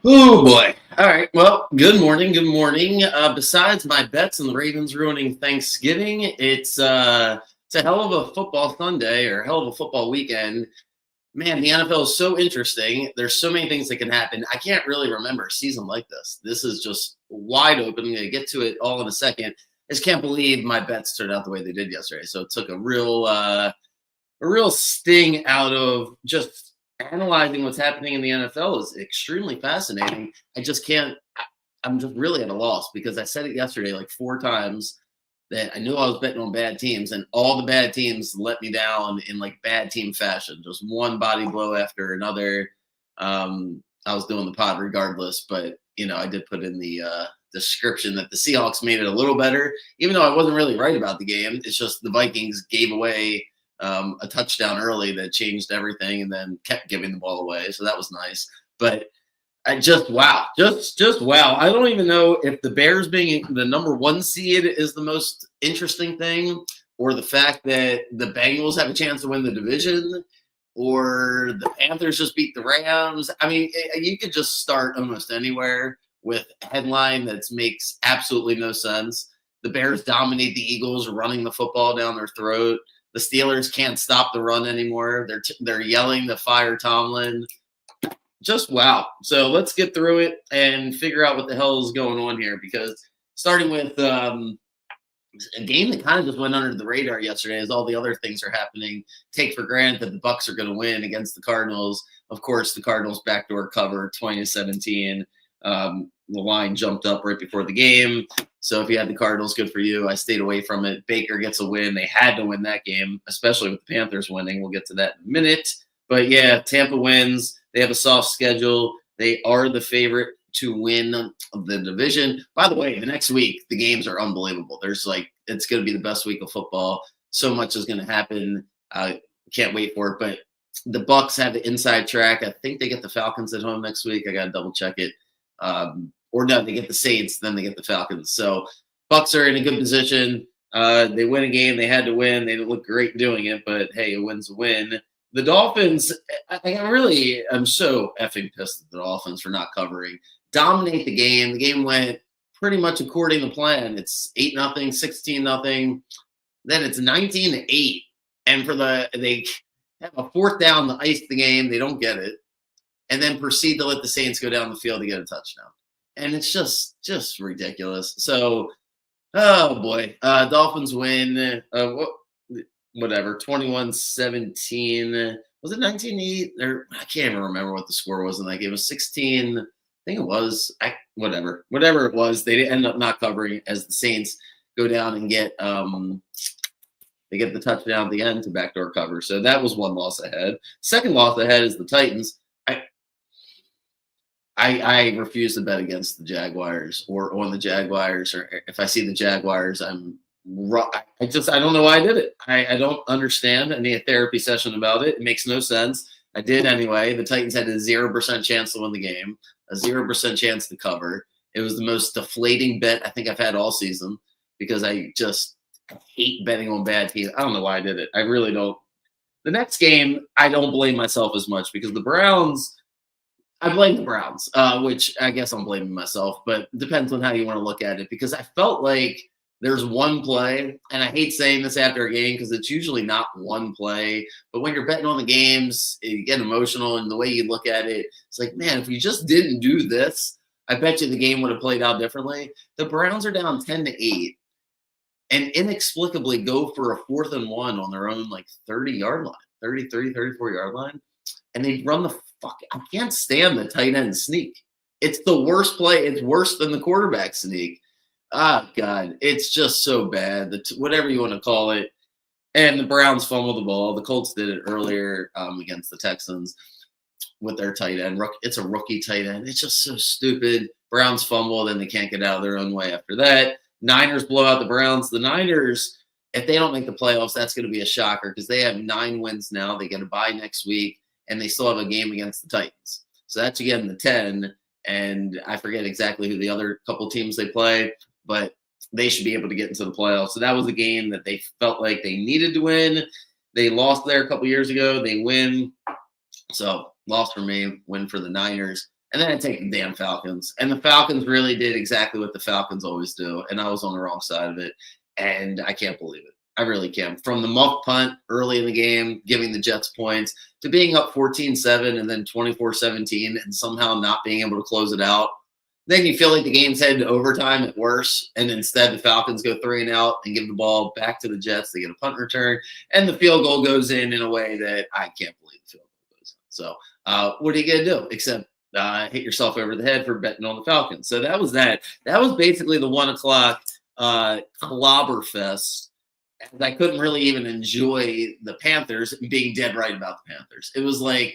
Oh boy. All right. Well, good morning. Good morning. Besides my bets and the Ravens ruining Thanksgiving, it's a hell of a football Sunday or a hell of a football weekend. Man, the NFL is so interesting. There's so many things that can happen. I can't really remember a season like this. This is just wide open. I'm gonna get to it all in a second. I just can't believe my bets turned out the way they did yesterday. So it took a real sting out of just analyzing what's happening in the NFL is extremely fascinating. I just can't. I'm just really at a loss because I said it yesterday like four times that I knew I was betting on bad teams, and all the bad teams let me down in like bad team fashion. Just one body blow after another. I was doing the pod regardless, but I did put in the description that the Seahawks made it a little better, even though I wasn't really right about the game. It's just the Vikings gave away a touchdown early that changed everything, and then kept giving the ball away. So that was nice. But I just wow, just wow. I don't even know if the Bears being the number one seed is the most interesting thing, or the fact that the Bengals have a chance to win the division, or the Panthers just beat the Rams. I mean, you could just start almost anywhere with a headline that makes absolutely no sense. The Bears dominate the Eagles, running the football down their throat. The Steelers can't stop the run anymore. They're yelling to fire Tomlin. Just wow. So let's get through it and figure out what the hell is going on here. Because starting with a game that kind of just went under the radar yesterday, as all the other things are happening. Take for granted that the Bucks are going to win against the Cardinals. Of course, the Cardinals backdoor cover 20-17. The line jumped up right before the game. So if you had the Cardinals, good for you. I stayed away from it. Baker gets a win. They had to win that game, especially with the Panthers winning. We'll get to that in a minute. But yeah, Tampa wins. They have a soft schedule. They are the favorite to win the division. By the way, the next week, the games are unbelievable. It's going to be the best week of football. So much is going to happen. I can't wait for it. But the Bucks have the inside track. I think they get the Falcons at home next week. I got to double check it. Or no, they get the Saints, then they get the Falcons. So Bucks are in a good position. They win a game. They had to win. They didn't look great doing it, but hey, a win's a win. The Dolphins, I'm so effing pissed at the Dolphins for not covering. Dominate the game. The game went pretty much according to plan. It's 8-0, 16-0. Then it's 19-8. And they have a fourth down to ice the game. They don't get it. And then proceed to let the Saints go down the field to get a touchdown. And it's just ridiculous. So, oh boy, Dolphins win. Whatever, 21-17. Was it 19-8? Or I can't even remember what the score was in that game. It was 16. I think it was. Whatever it was. They end up not covering as the Saints go down and get they get the touchdown at the end to backdoor cover. So that was one loss ahead. Second loss ahead is the Titans. I refuse to bet against the Jaguars or on the Jaguars, or if I see the Jaguars, I don't know why I did it. I don't understand. I need a therapy session about it. It makes no sense. I did anyway. The Titans had a 0% chance to win the game, a 0% chance to cover. It was the most deflating bet I think I've had all season because I just hate betting on bad teams. I don't know why I did it. I really don't. The next game, I don't blame myself as much because the Browns. I blame the Browns, which I guess I'm blaming myself, but it depends on how you want to look at it because I felt like there's one play, and I hate saying this after a game because it's usually not one play, but when you're betting on the games, you get emotional, and the way you look at it, it's like, man, if you just didn't do this, I bet you the game would have played out differently. The Browns are down 10-8 and inexplicably go for a 4th and 1 on their own 30-yard line, 34-yard line. And they run the fuck. I can't stand the tight end sneak. It's the worst play. It's worse than the quarterback sneak. Ah, God, it's just so bad. Whatever you want to call it. And the Browns fumbled the ball. The Colts did it earlier against the Texans with their tight end. It's a rookie tight end. It's just so stupid. Browns fumble, then they can't get out of their own way after that. Niners blow out the Browns. The Niners, if they don't make the playoffs, that's going to be a shocker because they have 9 wins now. They get a bye next week. And they still have a game against the Titans. So that's again the 10. And I forget exactly who the other couple teams they play, but they should be able to get into the playoffs. So that was a game that they felt like they needed to win. They lost there a couple years ago. They win. So loss for me, win for the Niners. And then I take the damn Falcons. And the Falcons really did exactly what the Falcons always do. And I was on the wrong side of it. And I can't believe it. I really can't. From the muff punt early in the game, giving the Jets points, to being up 14-7 and then 24-17 and somehow not being able to close it out. Then you feel like the game's headed to overtime at worst. And instead, the Falcons go 3 and out and give the ball back to the Jets. They get a punt return. And the field goal goes in a way that I can't believe the field goal goes in. So what are you going to do except hit yourself over the head for betting on the Falcons? So that was that. That was basically the 1 o'clock clobber fest. And I couldn't really even enjoy the Panthers being dead right about the Panthers. It was like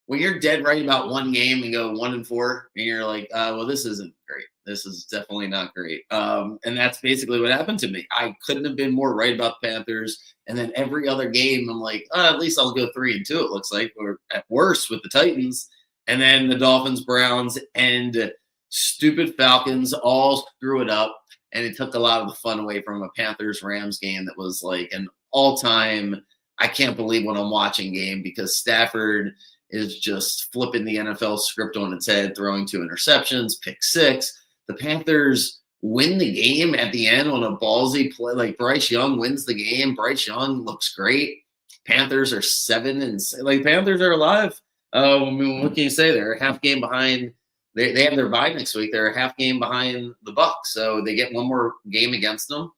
when you're dead right about one game and go 1-4, and you're like, well, this isn't great. This is definitely not great. And that's basically what happened to me. I couldn't have been more right about the Panthers. And then every other game, I'm like, at least I'll go 3-2, it looks like, or at worst with the Titans. And then the Dolphins, Browns, and stupid Falcons all screw it up. And it took a lot of the fun away from a Panthers-Rams game that was like an all-time, I can't believe when I'm watching game, because Stafford is just flipping the NFL script on its head, throwing 2 interceptions, pick 6. The Panthers win the game at the end on a ballsy play. Like Bryce Young wins the game. Bryce Young looks great. Panthers are 7 and like Panthers are alive. I mean, what can you say? They're a half game behind. They have their bye next week. They're a half game behind the Bucs, so they get one more game against them.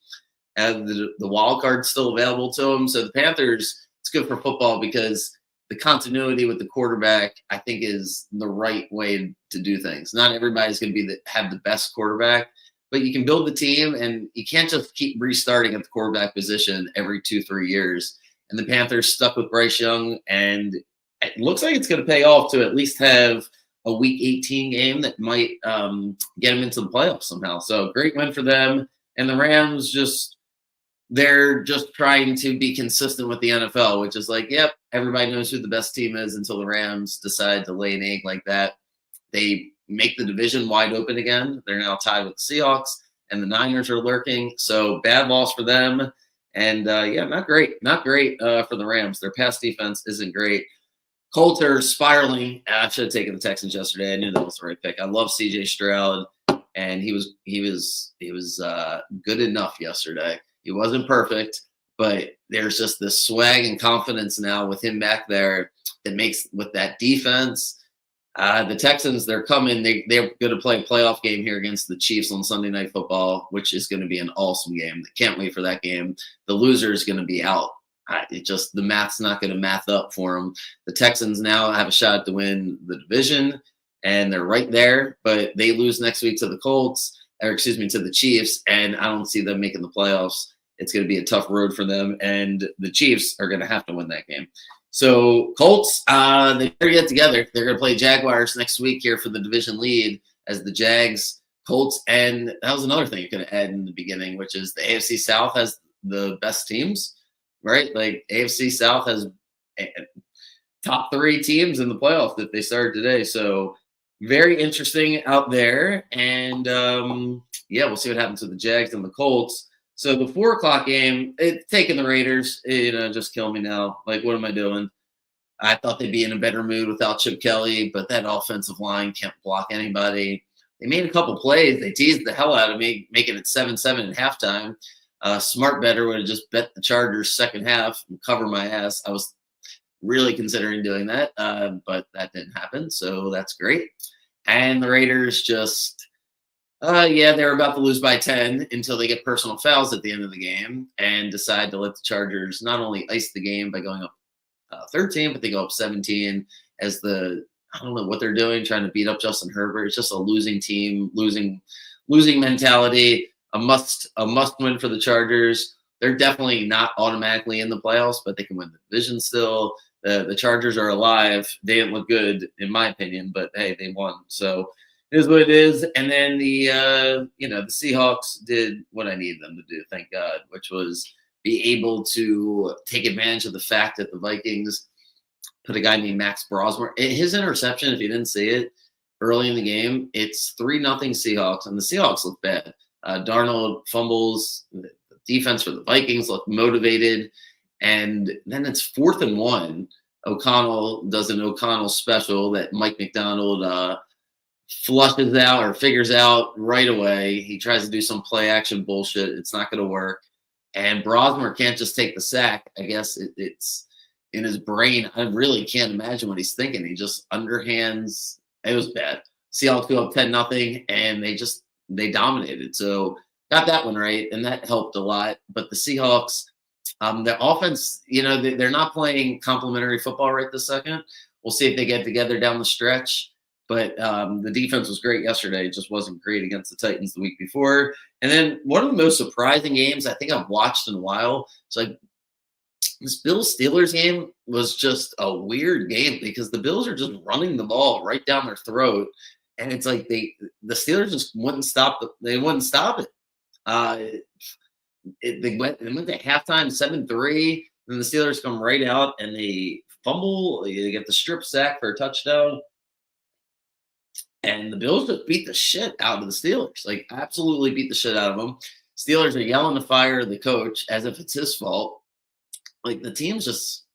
And the wild card's still available to them. So the Panthers, it's good for football because the continuity with the quarterback, I think, is the right way to do things. Not everybody's going to have the best quarterback, but you can build the team, and you can't just keep restarting at the quarterback position every 2-3 years. And the Panthers stuck with Bryce Young, and it looks like it's going to pay off to at least have a Week 18 game that might get them into the playoffs somehow. So great win for them. And the Rams they're just trying to be consistent with the NFL, which is like, yep, everybody knows who the best team is until the Rams decide to lay an egg like that. They make the division wide open again. They're now tied with the Seahawks, and the Niners are lurking. So bad loss for them. And, not great. Not great for the Rams. Their pass defense isn't great. Colts are spiraling. I should have taken the Texans yesterday. I knew that was the right pick. I love C.J. Stroud, and he was good enough yesterday. He wasn't perfect, but there's just this swag and confidence now with him back there that makes with that defense. The Texans, they're coming. They're going to play a playoff game here against the Chiefs on Sunday Night Football, which is going to be an awesome game. Can't wait for that game. The loser is going to be out. The math's not going to math up for them. The Texans now have a shot to win the division, and they're right there, but they lose next week to the Colts, to the Chiefs, and I don't see them making the playoffs. It's going to be a tough road for them, and the Chiefs are going to have to win that game. So Colts, they better get together. They're going to play Jaguars next week here for the division lead as the Jags, Colts, and that was another thing you're going to add in the beginning, which is the AFC South has the best teams. Right? Like AFC South has top 3 teams in the playoffs if they started today. So very interesting out there. And we'll see what happens with the Jags and the Colts. So the 4 o'clock game, it's taking the Raiders, just kill me now. Like, what am I doing? I thought they'd be in a better mood without Chip Kelly, but that offensive line can't block anybody. They made a couple plays. They teased the hell out of me, making it 7-7 at halftime. Smart better would have just bet the Chargers second half and cover my ass. I was really considering doing that, but that didn't happen, so that's great. And the Raiders they're about to lose by 10 until they get personal fouls at the end of the game and decide to let the Chargers not only ice the game by going up 13, but they go up 17 as I don't know what they're doing, trying to beat up Justin Herbert. It's just a losing team, losing mentality. A must win for the Chargers. They're definitely not automatically in the playoffs, but they can win the division still. The Chargers are alive. They didn't look good, in my opinion, but hey, they won. So it is what it is. And then the Seahawks did what I needed them to do, thank God, which was be able to take advantage of the fact that the Vikings put a guy named Max Brosmer. His interception, if you didn't see it early in the game, it's 3-0 Seahawks, and the Seahawks look bad. Darnold fumbles. The defense for the Vikings look motivated. And then it's 4th and 1 O'Connell does an O'Connell special that Mike McDonald flushes out or figures out right away. He tries to do some play action bullshit. It's not going to work. And Brosmer can't just take the sack. I guess it's in his brain. I really can't imagine what he's thinking. He just underhands. It was bad. Seahawks go up 10-0, and they dominated. So got that one right, and that helped a lot. But the Seahawks, their offense, they're not playing complimentary football right this second. We'll see if they get together down the stretch. But the defense was great yesterday. It just wasn't great against the Titans the week before. And then one of the most surprising games I think I've watched in a while. It's like this Bills-Steelers game was just a weird game because the Bills are just running the ball right down their throat. And it's like the Steelers just wouldn't stop they wouldn't stop it. They went to halftime 7-3. Then the Steelers come right out and they fumble. They get the strip sack for a touchdown. And the Bills just beat the shit out of the Steelers. Like, absolutely beat the shit out of them. Steelers are yelling to fire the coach as if it's his fault. Like, the team's just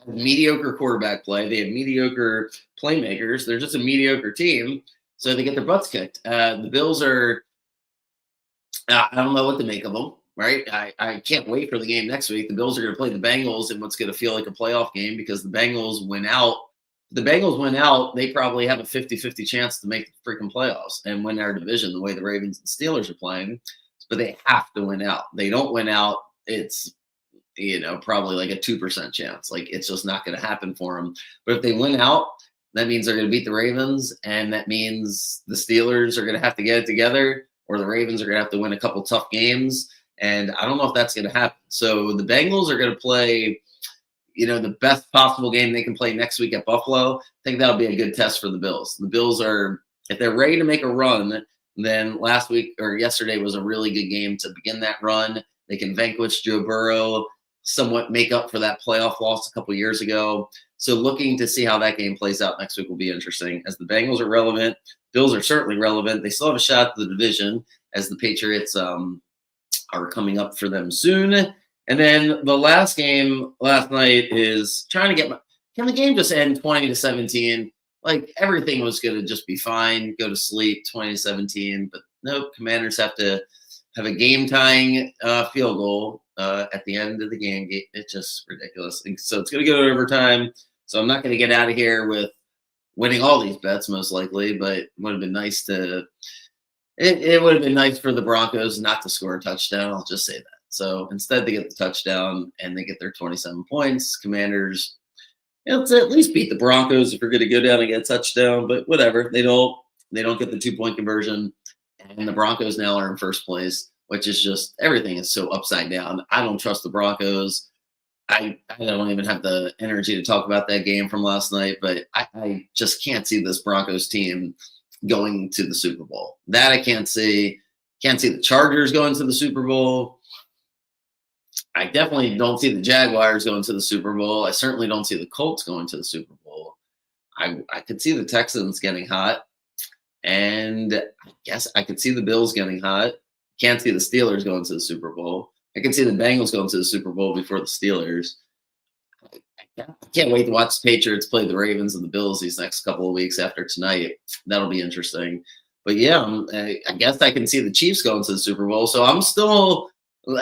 have mediocre quarterback play. They have mediocre playmakers. They're just a mediocre team. So they get their butts kicked. The Bills are I don't know what to make of them, right? I can't wait for the game next week. The Bills are going to play the Bengals in what's going to feel like a playoff game because the Bengals win out. The Bengals win out, they probably have a 50-50 chance to make the freaking playoffs and win our division the way the Ravens and Steelers are playing. But they have to win out. They don't win out, it's probably like a 2% chance. Like, it's just not going to happen for them. But if they win out, that means they're going to beat the Ravens, and that means the Steelers are going to have to get it together, or the Ravens are going to have to win a couple tough games. And I don't know if that's going to happen. So the Bengals are going to play the best possible game they can play next week at Buffalo. I think that'll be a good test for the Bills. The Bills are, if they're ready to make a run, then last week or yesterday was a really good game to begin that run. They can vanquish Joe Burrow, somewhat make up for that playoff loss a couple years ago. So looking to see how that game plays out next week will be interesting. As the Bengals are relevant, Bills are certainly relevant. They still have a shot at the division as the Patriots are coming up for them soon. And then the last game last night is trying to can the game just end 20-17? Like, everything was going to just be fine, go to sleep 20-17. But nope, Commanders have to have a game-tying field goal at the end of the game. It's just ridiculous. And so it's going to go to overtime. So I'm not going to get out of here with winning all these bets, most likely. But it would have been nice it would have been nice for the Broncos not to score a touchdown. I'll just say that. So instead, they get the touchdown and they get their 27 points. Commanders, to at least beat the Broncos if we're going to go down and get a touchdown. But whatever, they don't get the 2-point conversion, and the Broncos now are in first place, which is just everything is so upside down. I don't trust the Broncos. I don't even have the energy to talk about that game from last night, but I just can't see this Broncos team going to the Super Bowl. That I can't see. Can't see the Chargers going to the Super Bowl. I definitely don't see the Jaguars going to the Super Bowl. I certainly don't see the Colts going to the Super Bowl. I could see the Texans getting hot, and I guess I could see the Bills getting hot. Can't see the Steelers going to the Super Bowl. I can see the Bengals going to the Super Bowl before the Steelers. I can't wait to watch the Patriots play the Ravens and the Bills these next couple of weeks after tonight. That'll be interesting. But yeah, I guess I can see the Chiefs going to the Super Bowl. So I'm still,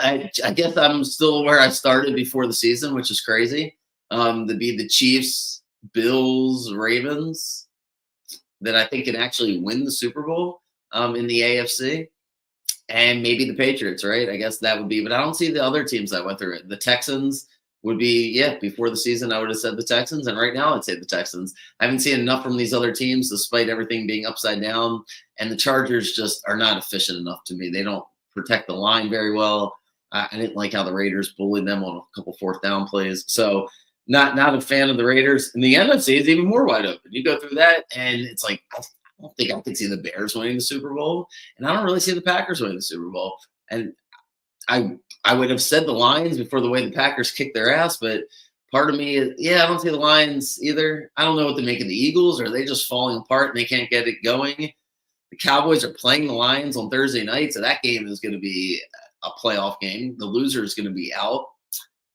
I guess I'm still where I started before the season, which is crazy. To be the Chiefs, Bills, Ravens that I think can actually win the Super Bowl in the AFC. And maybe the Patriots, right? I guess that would be, but I don't see the other teams that went through it. The Texans would be, before the season, I would have said the Texans. And right now, I'd say the Texans. I haven't seen enough from these other teams, despite everything being upside down. And the Chargers just are not efficient enough to me. They don't protect the line very well. I didn't like how the Raiders bullied them on a couple fourth down plays. So not a fan of the Raiders. And the NFC is even more wide open. You go through that, and it's like, I don't think I could see the Bears winning the Super Bowl, and I don't really see the Packers winning the Super Bowl. And I would have said the Lions before the way the Packers kicked their ass, but part of me is, I don't see the Lions either. I don't know what to make of the Eagles. Are they just falling apart and they can't get it going? The Cowboys are playing the Lions on Thursday night, so that game is going to be a playoff game. The loser is going to be out.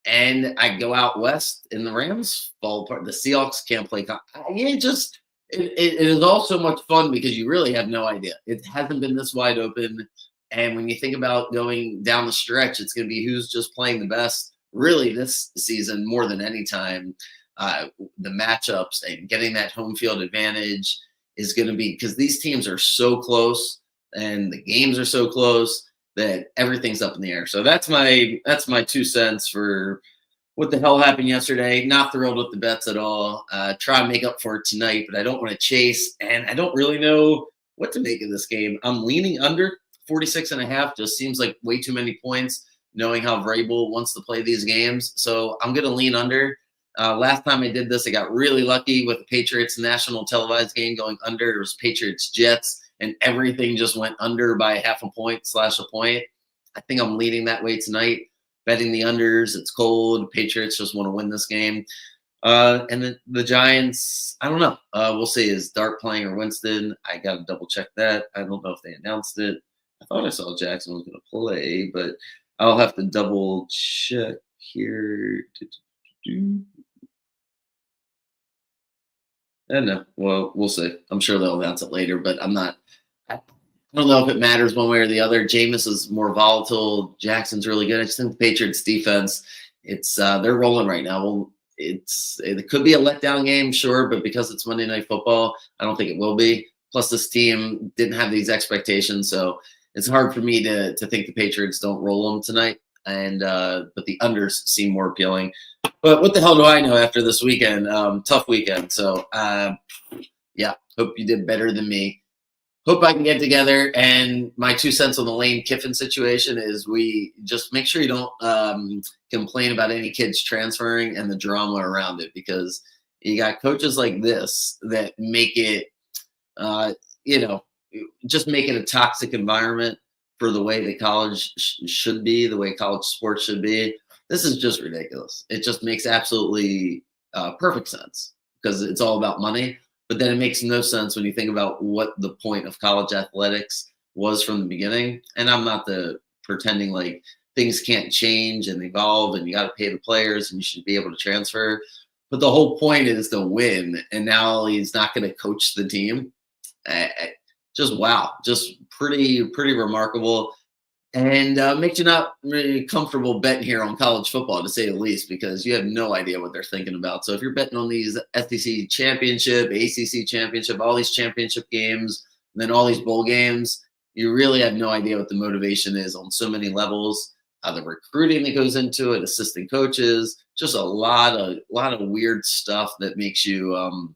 and I go out west and the Rams fall apart. The Seahawks can't play. It just it is all so much fun because you really have no idea. It hasn't been this wide open. And when you think about going down the stretch, it's going to be who's just playing the best really this season more than any time. The matchups and getting that home field advantage is going to be because these teams are so close and the games are so close that everything's up in the air. So that's my 2 cents for what the hell happened yesterday. Not thrilled with the bets at all. Try and make up for it tonight, but I don't want to chase, and I don't really know what to make of this game. I'm leaning under 46.5. Just seems like way too many points, knowing how Vrabel wants to play these games. So I'm going to lean under. Last time I did this, I got really lucky with the Patriots national televised game going under. It was Patriots Jets, and everything just went under by half a point / a point. I think I'm leaning that way tonight. Betting the unders. It's cold. Patriots just want to win this game. And then the Giants, I don't know. We'll see. Is Dart playing or Winston? I got to double check that. I don't know if they announced it. I thought I saw Jackson was going to play, but I'll have to double check here. I don't know. Well, we'll see. I'm sure they'll announce it later, but I'm not. I don't know if it matters one way or the other. Jameis is more volatile. Jackson's really good. I just think the Patriots defense, it's they're rolling right now. Well, it could be a letdown game, sure, but because it's Monday Night Football, I don't think it will be. Plus, this team didn't have these expectations, so it's hard for me to think the Patriots don't roll them tonight. And but the unders seem more appealing. But what the hell do I know after this weekend? Tough weekend. So yeah, hope you did better than me. Hope I can get together. And my 2 cents on the Lane Kiffin situation is we just make sure you don't complain about any kids transferring and the drama around it, because you got coaches like this that make it, just make it a toxic environment for the way that college should be, the way college sports should be. This is just ridiculous. It just makes absolutely perfect sense because it's all about money. But then it makes no sense when you think about what the point of college athletics was from the beginning. And I'm not pretending like things can't change and evolve and you got to pay the players and you should be able to transfer. But the whole point is to win. And now he's not going to coach the team. Just wow, just pretty remarkable. And makes you not really comfortable betting here on college football, to say the least, because you have no idea what they're thinking about. So if you're betting on these SEC championship, ACC championship, all these championship games, and then all these bowl games, you really have no idea what the motivation is on so many levels. The recruiting that goes into it, assistant coaches, just a lot of weird stuff that makes you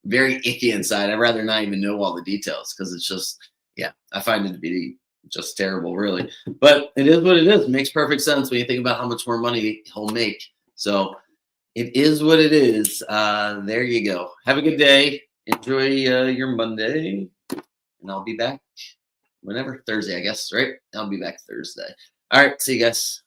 very icky inside. I'd rather not even know all the details because it's just, yeah, I find it to be just terrible, really. But it is what it is. It makes perfect sense when you think about how much more money he'll make. So it is what it is. There you go. Have a good day. Enjoy your Monday. And I'll be back whenever. Thursday, I guess, right? I'll be back Thursday. All right. See you guys.